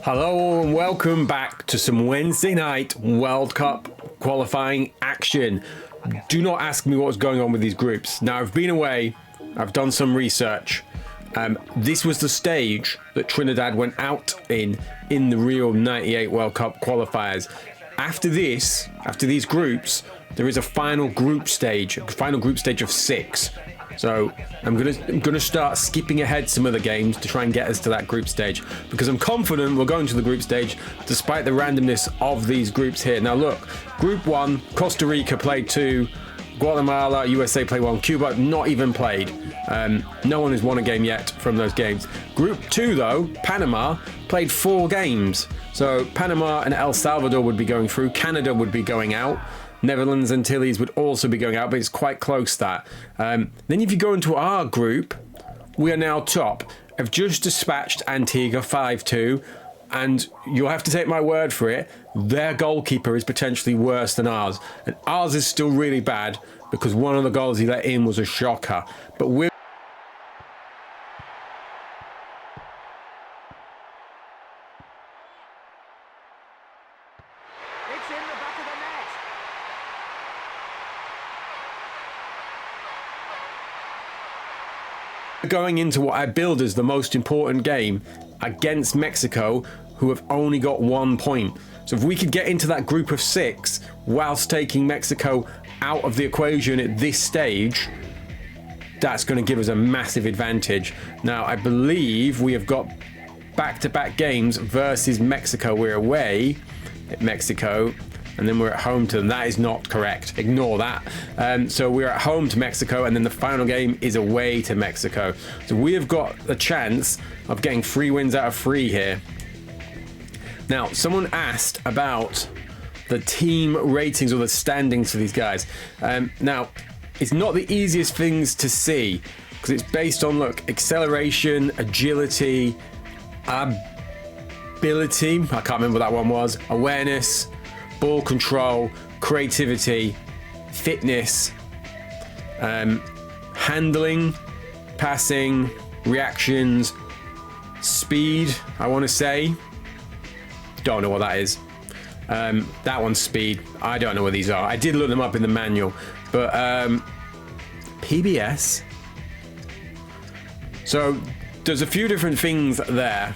Hello and welcome back to some Wednesday night World Cup qualifying action. Do not ask me what's going on with these groups. Now, I've been away, I've done some research. This was the stage that Trinidad went out in the Rio 98 World Cup qualifiers. After this, after these groups, there is a final group stage of 6. So I'm gonna start skipping ahead some of the games to try and get us to that group stage, because I'm confident we're going to the group stage despite the randomness of these groups here. Now look, Group 1, Costa Rica played 2, Guatemala, USA played 1, Cuba not even played. No one has won a game yet from those games. Group 2 though, Panama played 4 games. So Panama and El Salvador would be going through, Canada would be going out, Netherlands and Antilles would also be going out, but it's quite close that. Then if you go into our group, we are now top. I've just dispatched Antigua 5-2, and you'll have to take my word for it, their goalkeeper is potentially worse than ours. And ours is still really bad because one of the goals he let in was a shocker. But we're going into what I build as the most important game against Mexico, who have only got 1 point. So if we could get into that group of 6 whilst taking Mexico out of the equation at this stage, that's going to give us a massive advantage. Now I believe we have got back-to-back games versus Mexico. We're away at Mexico and then we're at home to them. That is not correct. Ignore that. So we're at home to Mexico, and then the final game is away to Mexico. So we have got a chance of getting 3 wins out of 3 here. Now, someone asked about the team ratings or the standings for these guys. Now, it's not the easiest things to see because it's based on, look, acceleration, agility, ability, I can't remember what that one was, awareness, ball control, creativity, fitness, handling, passing, reactions, speed, I want to say. Don't know what that is. That one's speed. I don't know what these are. I did look them up in the manual. But PBS. So there's a few different things there.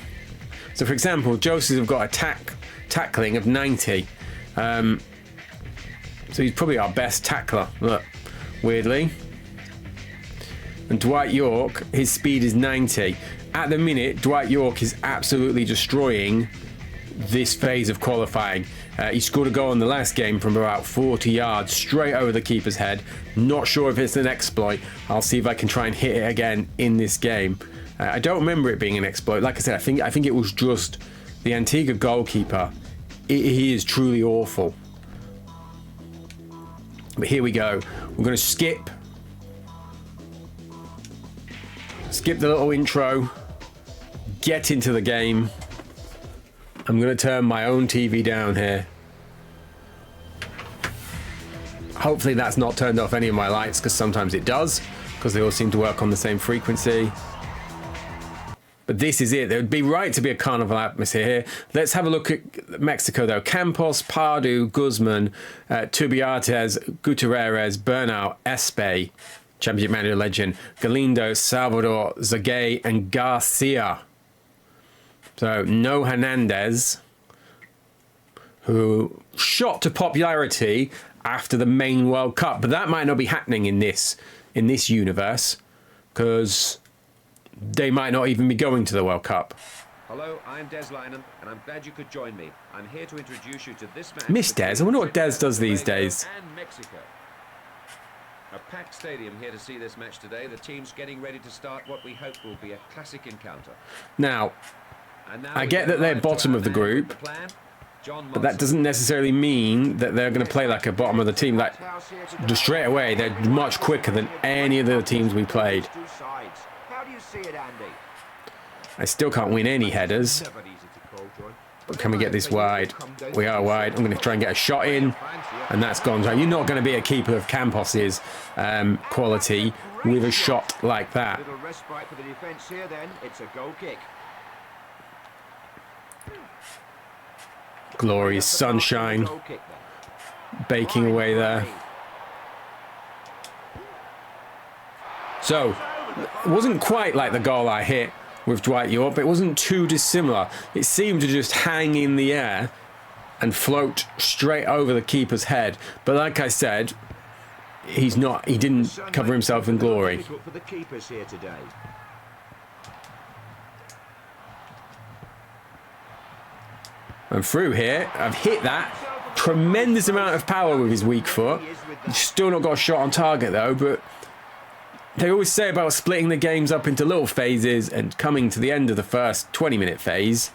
So for example, Joseph have got a tackling of 90. So he's probably our best tackler, look, weirdly. And Dwight York, his speed is 90. At the minute, Dwight York is absolutely destroying this phase of qualifying. He scored a goal in the last game from about 40 yards, straight over the keeper's head. Not sure if it's an exploit. I'll see if I can try and hit it again in this game. I don't remember it being an exploit. Like I said, I think it was just the Antigua goalkeeper. He is truly awful. But here we go. We're going to skip the little intro, get into the game. I'm going to turn my own TV down here. Hopefully that's not turned off any of my lights, because sometimes it does, because they all seem to work on the same frequency. But this is it. It would be right to be a carnival atmosphere here. Let's have a look at Mexico, though. Campos, Pardo, Guzman, Tubiates, Gutierrez, Bernal, Espe, Championship Manager legend, Galindo, Salvador, Zagay, and Garcia. So, no Hernandez, who shot to popularity after the main World Cup. But that might not be happening in this universe, because they might not even be going to the World Cup. Hello, I'm Des Lynam, and I'm glad you could join me. I'm here to introduce you to this match. Miss Des, I wonder what Des does these days. And Mexico. A packed stadium here to see this match today. The team's getting ready to start what we hope will be a classic encounter. Now I get that they're bottom of the group, but that doesn't necessarily mean that they're going to play like a bottom of the team. Like, just straight away, they're much quicker than any of the teams we played. I still can't win any headers. But can we get this wide? We are wide. I'm going to try and get a shot in, and that's gone. So you're not going to be a keeper of Campos's quality with a shot like that. Little respite for the defense here then. It's a goal kick. Glorious sunshine baking away there. So, it wasn't quite like the goal I hit with Dwight York, but it wasn't too dissimilar. It seemed to just hang in the air and float straight over the keeper's head. But like I said, he didn't cover himself in glory. And through here, I've hit that. Tremendous amount of power with his weak foot. Still not got a shot on target though, but they always say about splitting the games up into little phases and coming to the end of the first 20-minute phase.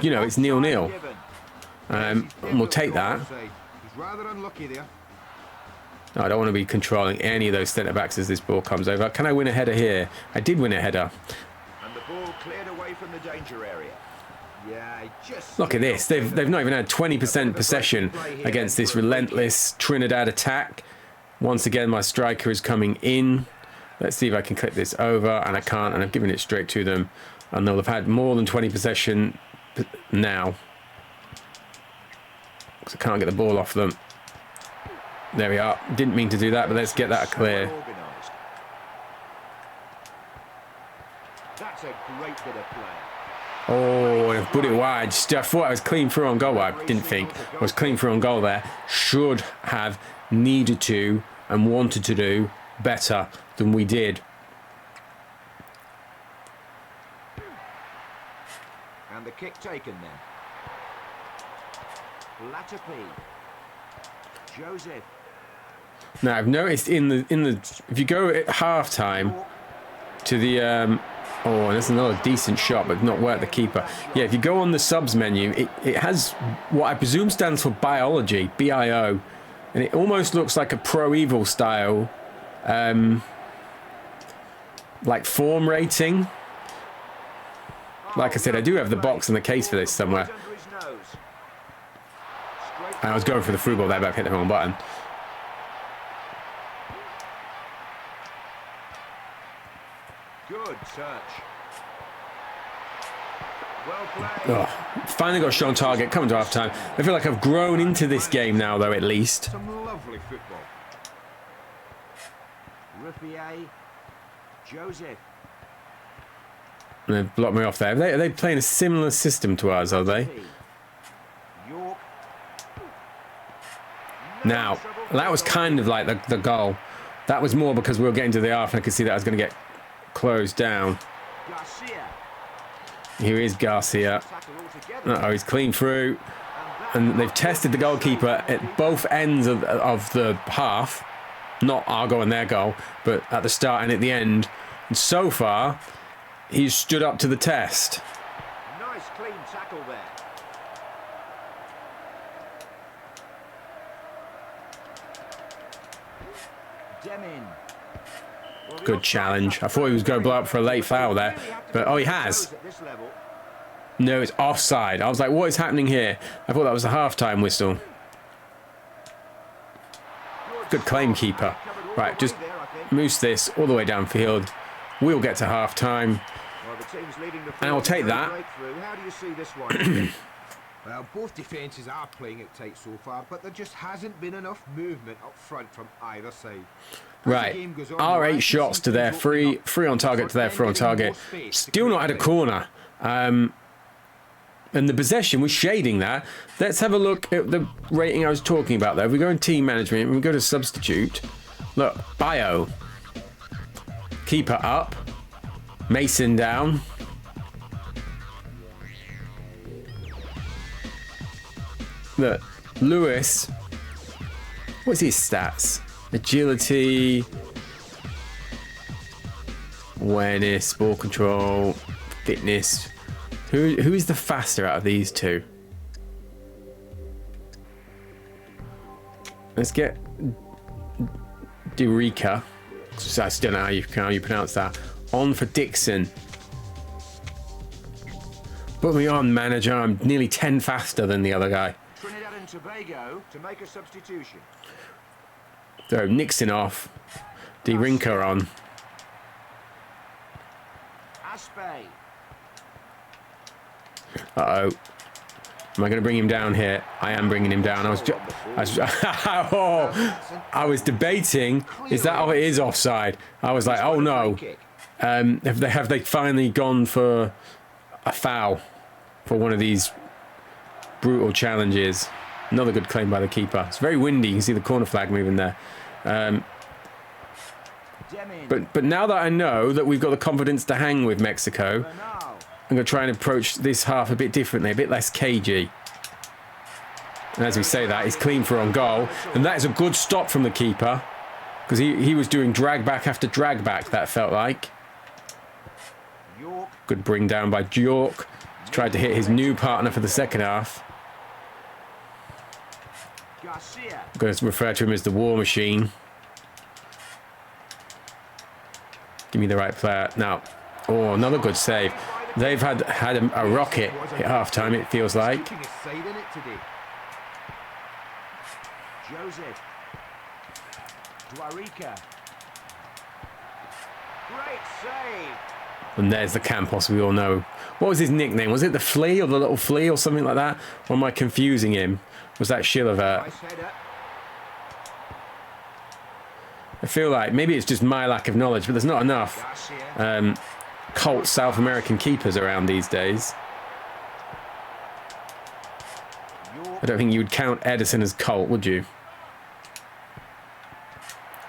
You know, it's 0-0. And we'll take that. I don't want to be controlling any of those centre-backs as this ball comes over. Can I win a header here? I did win a header. And the ball cleared away from the danger area. Look at this. They've not even had 20% possession against this relentless Trinidad attack. Once again, my striker is coming in. Let's see if I can click this over, and I can't, and I've given it straight to them. And they'll have had more than 20 possession now. Because I can't get the ball off them. There we are. Didn't mean to do that, but let's get that clear. That's a great bit of play. Oh, and I've put it wide. I thought I was clean through on goal. Well, I didn't think I was clean through on goal there. Should have needed to and wanted to do better than we did. And the kick taken then. Latapi. Joseph. Now I've noticed in the if you go at half time to the oh, and there's another decent shot, but not worth the keeper. Yeah, if you go on the subs menu, it has what I presume stands for biology, BIO, and it almost looks like a Pro Evo style, like form rating. Like I said, I do have the box and the case for this somewhere. I was going for the through ball there, but I've hit the wrong button. Good search. Well played. Oh, finally got a shot on target, coming to half time. I feel like I've grown into this game now, though, at least. Some lovely football. Ruffier. Joseph. And they've blocked me off there. Are they playing a similar system to ours, are they? York. Now, that was kind of like the goal. That was more because we were getting to the half and I could see that I was going to get closed down. Garcia. Here is Garcia. Uh-oh, he's clean through. And they've tested the goalkeeper at both ends of the half. Not our goal and their goal, but at the start and at the end. And so far, he's stood up to the test. Nice clean tackle there. Demin. Good challenge. I thought he was going to blow up for a late foul there. But, oh, he has. No, it's offside. I was like, what is happening here? I thought that was a half-time whistle. Good claim, keeper. Right, just moose this all the way downfield. We'll get to half-time. And I'll take that. How do you see this one? Well, both defences are playing it tight so far, but there just hasn't been enough movement up front from either side. Right, our 8 shots to their 3 on target to their 4 on target. Still not had a corner. And the possession was shading that. Let's have a look at the rating I was talking about there. If we go in team management, we go to substitute. Look, bio. Keeper up. Mason down. Look, Lewis. What's his stats? Agility, awareness, ball control, fitness. Who is the faster out of these two? Let's get Derica. I still don't know how you pronounce that. On for Dixon. Put me on, manager. I'm nearly 10 faster than the other guy. Trinidad and Tobago to make a substitution. Throw Nixon off. Derinka on. Uh-oh. Am I going to bring him down here? I am bringing him down. I was debating, is that how it is offside? I was like, oh no. Have they finally gone for a foul for one of these brutal challenges? Another good claim by the keeper. It's very windy. You can see the corner flag moving there. But now that I know that we've got the confidence to hang with Mexico, I'm going to try and approach this half a bit differently, a bit less cagey. And as we say that, he's clean for on goal. And that is a good stop from the keeper, because he was doing drag back after drag back, that felt like. Good bring down by York. He's tried to hit his new partner for the second half. I'm going to refer to him as the War Machine. Give me the right player. Now, oh, another good save. They've had a rocket at half-time, it feels like. Joseph. Great save. And there's the Campos we all know. What was his nickname? Was it the Flea or the Little Flea or something like that? Or am I confusing him? Was that Chilavert? I feel like maybe it's just my lack of knowledge, but there's not enough cult South American keepers around these days. I don't think you would count Edison as cult, would you?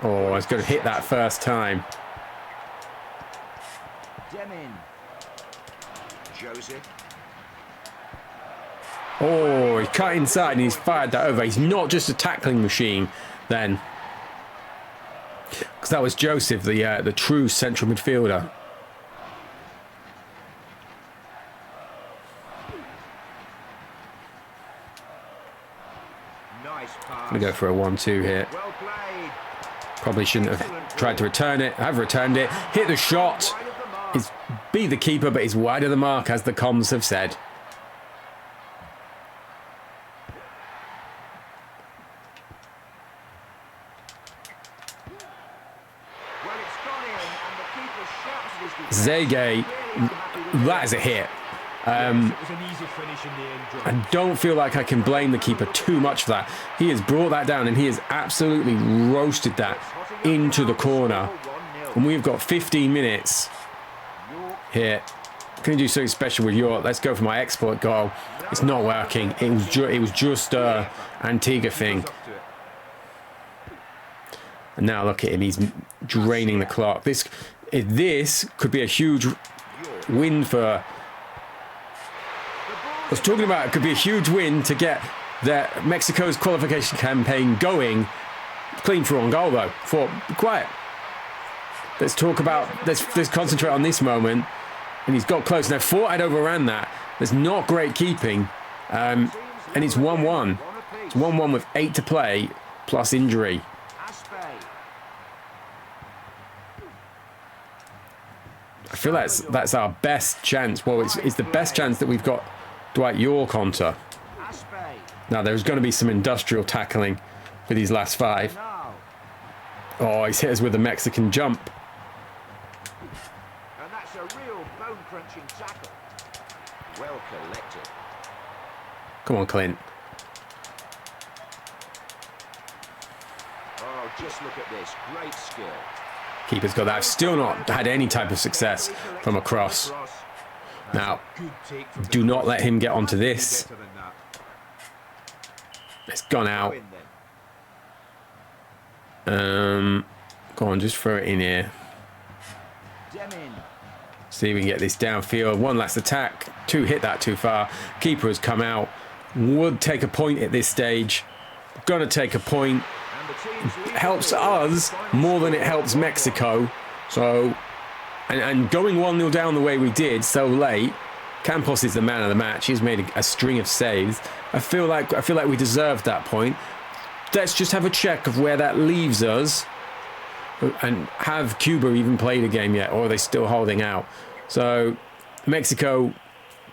Oh, I was going to hit that first time. Oh, he cut inside and he's fired that over. He's not just a tackling machine then. Because that was Joseph, the true central midfielder. I'm going to go for a 1-2 here. Probably shouldn't have tried to return it. I've returned it. Hit the shot. It's beat the keeper, but it's wide of the mark, as the comms have said. Zege, that is a hit. I don't feel like I can blame the keeper too much for that. He has brought that down and he has absolutely roasted that into the corner. And we've got 15 minutes here. Can you do something special with York? Let's go for my export goal. It's not working. It was just a Antigua thing. And now look at him. He's draining the clock. This could be a huge win for... I was talking about it could be a huge win to get Mexico's qualification campaign going. Clean for on goal though. Be quiet. Let's concentrate on this moment. And he's got close. Now, thought I'd overran that. There's not great keeping. And it's 1-1. It's 1-1 with 8 to play plus injury. I feel that's our best chance. Well, it's the best chance that we've got Dwight York onto. Now, there's going to be some industrial tackling for these last 5. Oh, he's hit us with a Mexican jump. And that's a real bone-crunching tackle. Well collected. Come on, Clint. Oh, just look at this. Great skill. Keeper's got that. I've still not had any type of success from a cross. Now, do not let him get onto this. It's gone out. Go on, just throw it in here. See if we can get this downfield. One last attack. 2 hit that too far. Keeper has come out. Would take a point at this stage. Gonna take a point. Helps us more than it helps Mexico. So, and going 1-0 down the way we did so late, Campos is the man of the match. He's made a string of saves. I feel like we deserved that point. Let's just have a check of where that leaves us. And have Cuba even played a game yet, or are they still holding out? So Mexico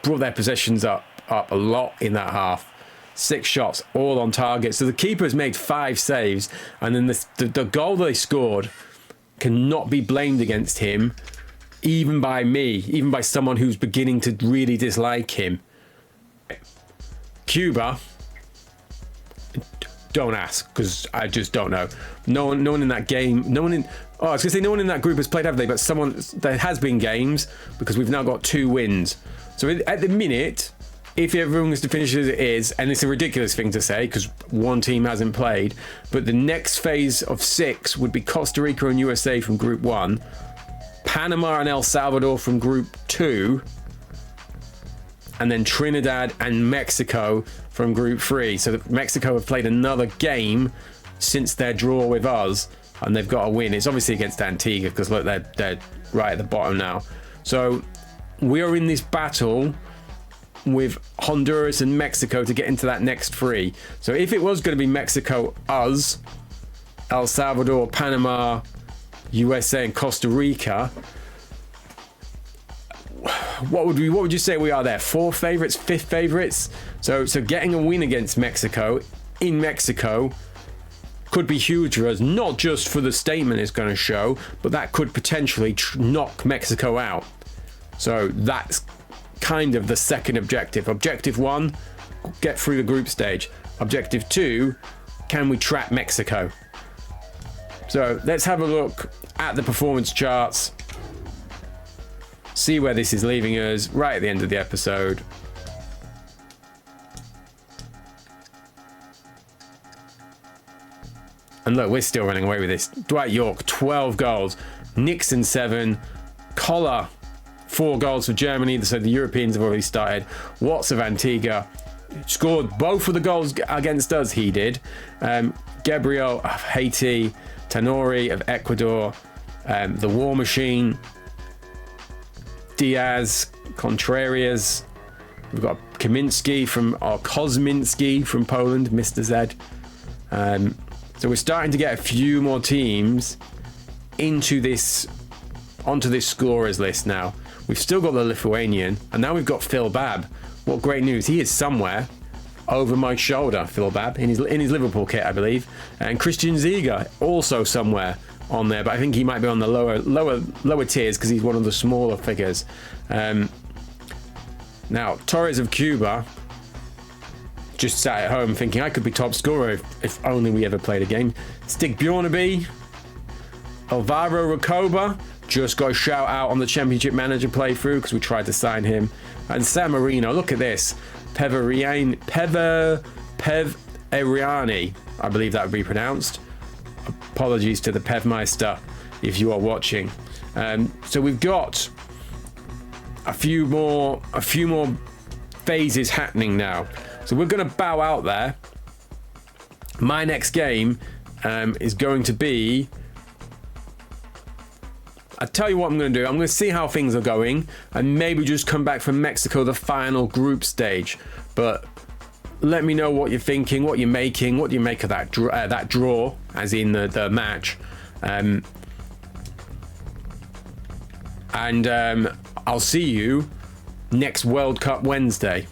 brought their possessions up a lot in that half. 6 shots, all on target. So the keeper's made 5 saves, and then the goal they scored cannot be blamed against him, even by me, even by someone who's beginning to really dislike him. Cuba, don't ask, because I just don't know. No one in that game, no one in that group has played, have they? But there has been games, because we've now got 2 wins. So at the minute, if everyone was to finish as it is, and it's a ridiculous thing to say because one team hasn't played, but the next phase of 6 would be Costa Rica and USA from Group 1, Panama and El Salvador from Group 2, and then Trinidad and Mexico from Group 3. So Mexico have played another game since their draw with us, and they've got a win. It's obviously against Antigua, because look, they're right at the bottom now. So we are in this battle with Honduras and Mexico to get into that next 3. So if it was going to be Mexico, us, El Salvador, Panama, USA and Costa Rica, what would you say we are there? 4th favorites, 5th favorites? So getting a win against Mexico in Mexico could be huge for us, not just for the statement it's going to show, but that could potentially knock Mexico out. So that's kind of the second objective. Objective 1, get through the group stage. Objective 2, can we trap Mexico? So let's have a look at the performance charts, see where this is leaving us right at the end of the episode. And look, we're still running away with this. Dwight York, 12 goals. Nixon, 7. Collar, 4 goals for Germany. So the Europeans have already started. Watts of Antigua scored both of the goals against us, he did. Gabriel of Haiti. Tanori of Ecuador. The War Machine. Diaz, Contrarias. We've got Kosminski from Poland, Mr. Z. So we're starting to get a few more teams onto this scorers list now. We've still got the Lithuanian, and now we've got Phil Babb. What great news! He is somewhere over my shoulder, Phil Babb, in his Liverpool kit, I believe. And Christian Ziga also somewhere on there, but I think he might be on the lower tiers because he's one of the smaller figures. Now Torres of Cuba just sat at home thinking I could be top scorer if only we ever played a game. Stig Bjornaby, Alvaro Recoba just got a shout out on the Championship Manager playthrough because we tried to sign him. And San Marino, look at this. Pev Eriani, I believe that would be pronounced. Apologies to the Pevmeister if you are watching. So we've got a few more phases happening now. So we're going to bow out there. My next game is going to be... I'll tell you what I'm going to do. I'm going to see how things are going and maybe just come back from Mexico, the final group stage. But let me know what you're thinking, what you're making, what do you make of that draw, as in the match. And I'll see you next World Cup Wednesday.